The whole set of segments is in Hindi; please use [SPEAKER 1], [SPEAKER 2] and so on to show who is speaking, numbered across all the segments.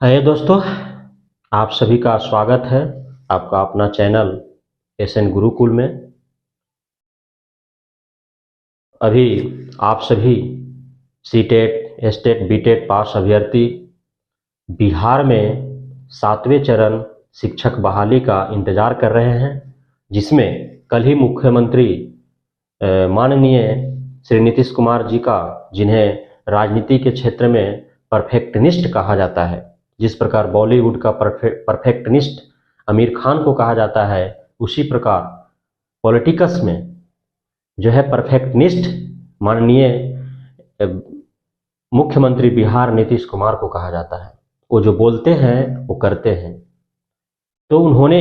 [SPEAKER 1] हाय दोस्तों, आप सभी का स्वागत है आपका अपना चैनल एसएन गुरुकुल में। अभी आप सभी सीटेट, एसटेट, बीटेट पास अभ्यर्थी बिहार में 7वें चरण शिक्षक बहाली का इंतजार कर रहे हैं, जिसमें कल ही मुख्यमंत्री माननीय श्री नीतीश कुमार जी का, जिन्हें राजनीति के क्षेत्र में परफेक्टनिस्ट कहा जाता है, जिस प्रकार बॉलीवुड का परफेक्टनिस्ट आमिर खान को कहा जाता है, उसी प्रकार पॉलिटिक्स में जो है परफेक्टनिस्ट माननीय मुख्यमंत्री बिहार नीतीश कुमार को कहा जाता है। वो जो बोलते हैं वो करते हैं। तो उन्होंने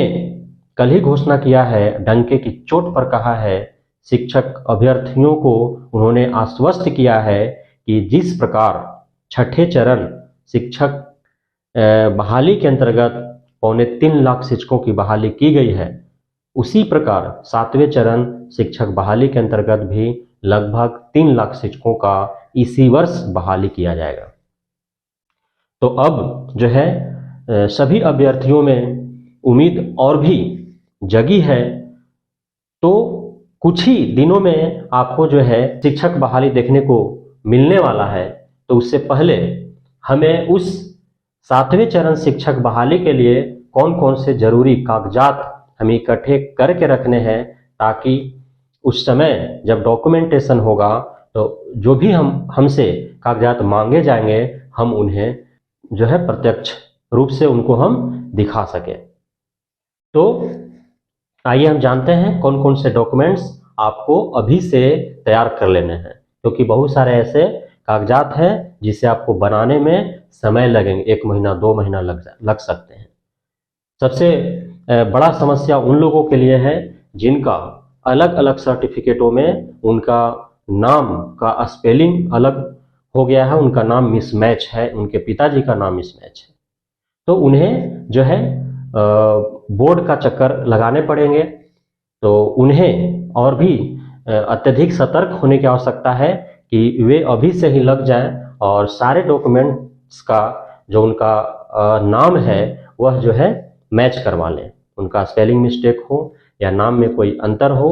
[SPEAKER 1] कल ही घोषणा किया है, डंके की चोट पर कहा है, शिक्षक अभ्यर्थियों को उन्होंने आश्वस्त किया है कि जिस प्रकार छठे चरण शिक्षक बहाली के अंतर्गत 3.25 लाख शिक्षकों की बहाली की गई है, उसी प्रकार 7वें चरण शिक्षक बहाली के अंतर्गत भी लगभग 3 लाख शिक्षकों का इसी वर्ष बहाली किया जाएगा। तो अब जो है सभी अभ्यर्थियों में उम्मीद और भी जगी है। तो कुछ ही दिनों में आपको जो है शिक्षक बहाली देखने को मिलने वाला है। तो उससे पहले हमें उस 7वें चरण शिक्षक बहाली के लिए कौन कौन से जरूरी कागजात हमें इकट्ठे करके रखने हैं, ताकि उस समय जब डॉक्यूमेंटेशन होगा तो जो भी हमसे कागजात मांगे जाएंगे, हम उन्हें जो है प्रत्यक्ष रूप से उनको हम दिखा सके। तो आइए हम जानते हैं कौन कौन से डॉक्यूमेंट्स आपको अभी से तैयार कर लेने हैं, क्योंकि बहुत सारे ऐसे कागजात हैं जिसे आपको बनाने में समय लगेंगे, 1 महीना 2 महीना लग सकते हैं। सबसे बड़ा समस्या उन लोगों के लिए है जिनका अलग अलग सर्टिफिकेटों में उनका नाम का स्पेलिंग अलग हो गया है, उनका नाम मिसमैच है, उनके पिताजी का नाम मिसमैच है। तो उन्हें जो है बोर्ड का चक्कर लगाने पड़ेंगे। तो उन्हें और भी अत्यधिक सतर्क होने की आवश्यकता है कि वे अभी से ही लग जाएं और सारे डॉक्यूमेंट्स का जो उनका नाम है वह जो है मैच करवा लें। उनका स्पेलिंग मिस्टेक हो या नाम में कोई अंतर हो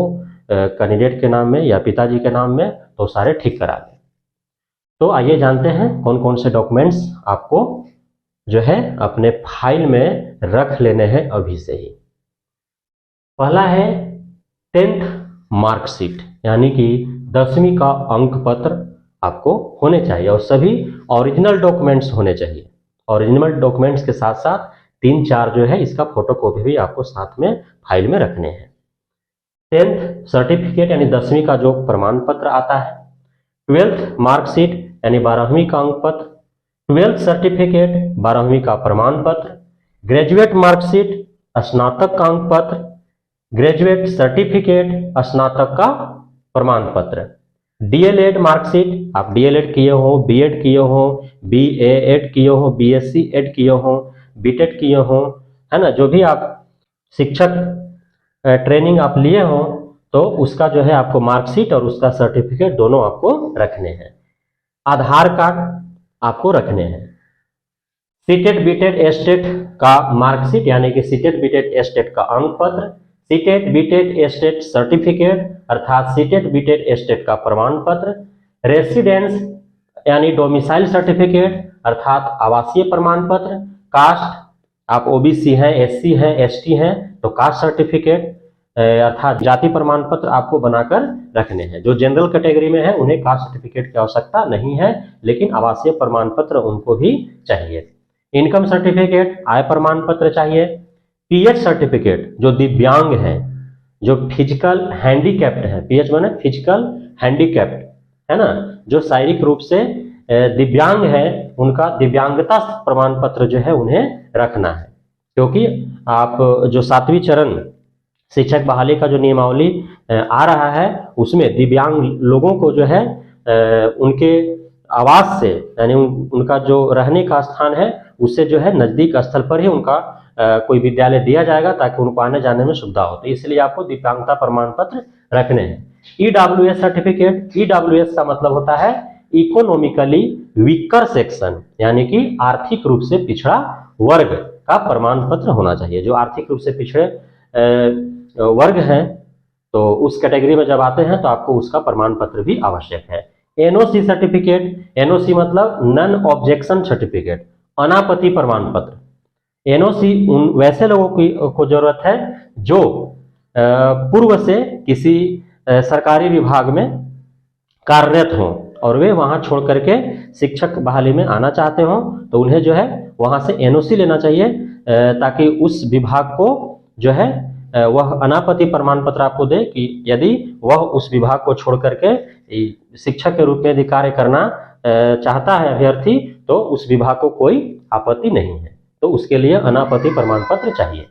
[SPEAKER 1] कैंडिडेट के नाम में या पिताजी के नाम में, तो सारे ठीक करा लें। तो आइए जानते हैं कौन कौन से डॉक्यूमेंट्स आपको जो है अपने फाइल में रख लेने हैं अभी से ही। पहला है 10th मार्कशीट, यानी कि 10वीं का अंक पत्र आपको होने चाहिए और सभी ओरिजिनल डॉक्यूमेंट्स होने चाहिए। ओरिजिनल डॉक्यूमेंट्स के साथ साथ 3-4 जो है इसका फोटोकॉपी भी आपको साथ में फाइल में रखने हैं। 10th सर्टिफिकेट यानी 10वीं का जो प्रमाण पत्र आता है, 12th मार्कशीट यानी 12वीं का अंक पत्र, 12th सर्टिफिकेट 12वीं का प्रमाण पत्र, ग्रेजुएट मार्कशीट स्नातक का अंक पत्र, ग्रेजुएट सर्टिफिकेट स्नातक का प्रमाण पत्र, डीएलएड मार्कशीट, आप डीएलएड किए हो, बीएड किए हो, बीएएड किए हो, बीएससी एड किए हो, बीटेड किए हो, है ना, जो भी आप शिक्षक ट्रेनिंग आप लिए हो, तो उसका जो है आपको मार्कशीट और उसका सर्टिफिकेट दोनों आपको रखने हैं। आधार कार्ड आपको रखने हैं। सीटेट बीटेड एस्टेट का मार्कशीट यानी कि सीटेट बीटेड एस्टेट का अंक पत्र, सीटेट बीटेड एस्टेट सर्टिफिकेट अर्थात सीटेट बीटेड एस्टेट का प्रमाण पत्र, रेसिडेंस यानी डोमिसाइल सर्टिफिकेट अर्थात आवासीय प्रमाण पत्र, कास्ट आप ओबीसी हैं, एससी हैं, एसटी हैं तो कास्ट सर्टिफिकेट अर्थात जाति प्रमाण पत्र आपको बनाकर रखने हैं। जो जनरल कैटेगरी में है उन्हें कास्ट सर्टिफिकेट की आवश्यकता नहीं है, लेकिन आवासीय प्रमाण पत्र उनको भी चाहिए। इनकम सर्टिफिकेट, आय प्रमाण पत्र चाहिए। पीएच सर्टिफिकेट, जो दिव्यांग है, जो फिजिकल हैंडीकैप्ड है, पीएच माने फिजिकल हैंडीकैप्ड है ना, जो शारीरिक रूप से दिव्यांग है, उनका दिव्यांगता प्रमाण पत्र जो है उन्हें रखना है। क्योंकि आप जो 7वीं चरण शिक्षक बहाली का जो नियमावली आ रहा है उसमें दिव्यांग लोगों को जो है उनके आवास से यानी उनका जो रहने का स्थान है उससे जो है नजदीक स्थल पर ही उनका कोई विद्यालय दिया जाएगा, ताकि उनको आने जाने में सुविधा हो। तो इसलिए आपको दिव्यांगता प्रमाण पत्र रखने हैं। ईडब्ल्यूएस सर्टिफिकेट, ईडब्ल्यूएस का मतलब होता है इकोनॉमिकली वीकर सेक्शन, यानी कि आर्थिक रूप से पिछड़ा वर्ग का प्रमाण पत्र होना चाहिए। जो आर्थिक रूप से पिछड़े वर्ग हैं तो उस कैटेगरी में जब आते हैं तो आपको उसका प्रमाण पत्र भी आवश्यक है। एनओसी सर्टिफिकेट, एनओसी मतलब नन ऑब्जेक्शन सर्टिफिकेट, अनापत्ति प्रमाण पत्र। एनओसी उन वैसे लोगों को जरूरत है जो पूर्व से किसी सरकारी विभाग में कार्यरत हों और वे वहां छोड़ करके शिक्षक बहाली में आना चाहते हों, तो उन्हें जो है वहां से एनओसी लेना चाहिए ताकि उस विभाग को जो है वह अनापत्ति प्रमाण पत्र आपको दे कि यदि वह उस विभाग को छोड़ करके शिक्षक के रूप में यदि कार्य करना चाहता है अभ्यर्थी, तो उस विभाग को कोई आपत्ति नहीं है, तो उसके लिए अनापत्ति प्रमाण पत्र चाहिए।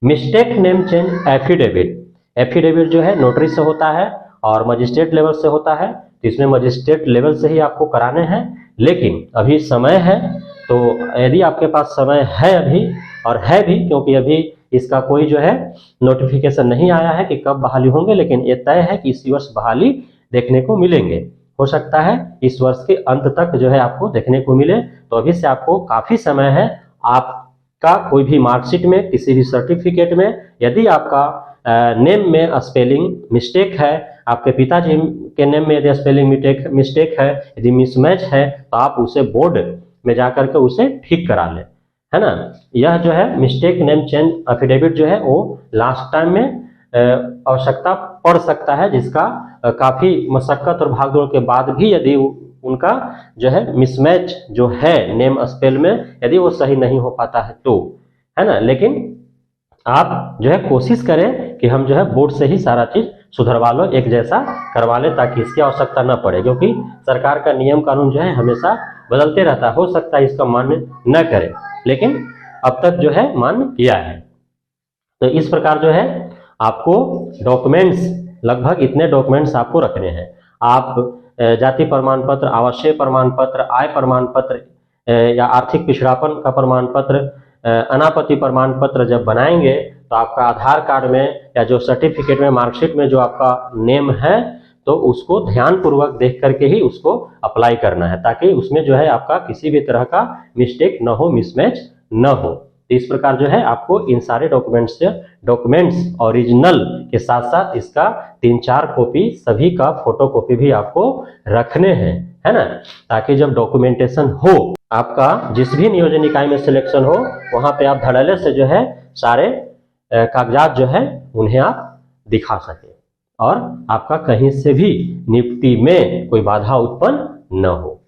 [SPEAKER 1] Mistake name change affidavit, affidavit जो है नोटरी से होता है और मजिस्ट्रेट लेवल से होता है, तो इसमें मजिस्ट्रेट लेवल से ही आपको कराने हैं, लेकिन अभी समय है, तो यदि आपके पास समय है अभी, और है भी क्योंकि अभी इसका कोई जो है नोटिफिकेशन नहीं आया है कि कब बहाली होंगे, लेकिन ये तय है कि इसी वर्ष बहाली देखने को मिलेंगे। हो सकता है इस वर्ष के अंत तक जो है आपको देखने को मिले, तो अभी से आपको काफी समय है। आपका कोई भी मार्कशीट में, किसी भी सर्टिफिकेट में यदि आपका नेम में स्पेलिंग मिस्टेक है, आपके पिताजी के नेम में यदि स्पेलिंग मिस्टेक है, यदि मिसमैच है, तो आप उसे बोर्ड में जाकर के उसे ठीक करा लें, है ना। यह जो है मिस्टेक नेम चेंज एफिडेविट जो है वो लास्ट टाइम में आवश्यकता पड़ सकता है, जिसका काफी मशक्कत और भागदौड़ के बाद भी यदि उनका जो है मिसमैच जो है नेम स्पेल में यदि वो सही नहीं हो पाता है तो, है ना। लेकिन आप जो है कोशिश करें कि हम जो है बोर्ड से ही सारा चीज सुधरवा लो, एक जैसा करवा ले, ताकि इसकी आवश्यकता न पड़े, क्योंकि सरकार का नियम कानून जो है हमेशा बदलते रहता है। हो सकता है इसका मान्य न करे, लेकिन अब तक जो है मान्य किया है। तो इस प्रकार जो है आपको डॉक्यूमेंट्स, लगभग इतने डॉक्यूमेंट्स आपको रखने हैं। आप जाति प्रमाण पत्र, आवासीय प्रमाण पत्र, आय प्रमाण पत्र या आर्थिक पिछड़ापन का प्रमाण पत्र, अनापत्ति प्रमाण पत्र जब बनाएंगे तो आपका आधार कार्ड में या जो सर्टिफिकेट में, मार्कशीट में जो आपका नेम है, तो उसको ध्यानपूर्वक देख करके ही उसको अप्लाई करना है, ताकि उसमें जो है आपका किसी भी तरह का मिस्टेक न हो, मिसमैच न हो। तो इस प्रकार जो है आपको इन सारे डॉक्यूमेंट्स ओरिजिनल के साथ साथ इसका 3-4 कॉपी, सभी का फोटो कॉपी भी आपको रखने हैं, है ना, ताकि जब डॉक्यूमेंटेशन हो, आपका जिस भी नियोजन निकाय में सिलेक्शन हो, वहां पे आप धड़ल्ले से जो है सारे कागजात जो है उन्हें आप दिखा सके और आपका कहीं से भी नियुक्ति में कोई बाधा उत्पन्न न हो।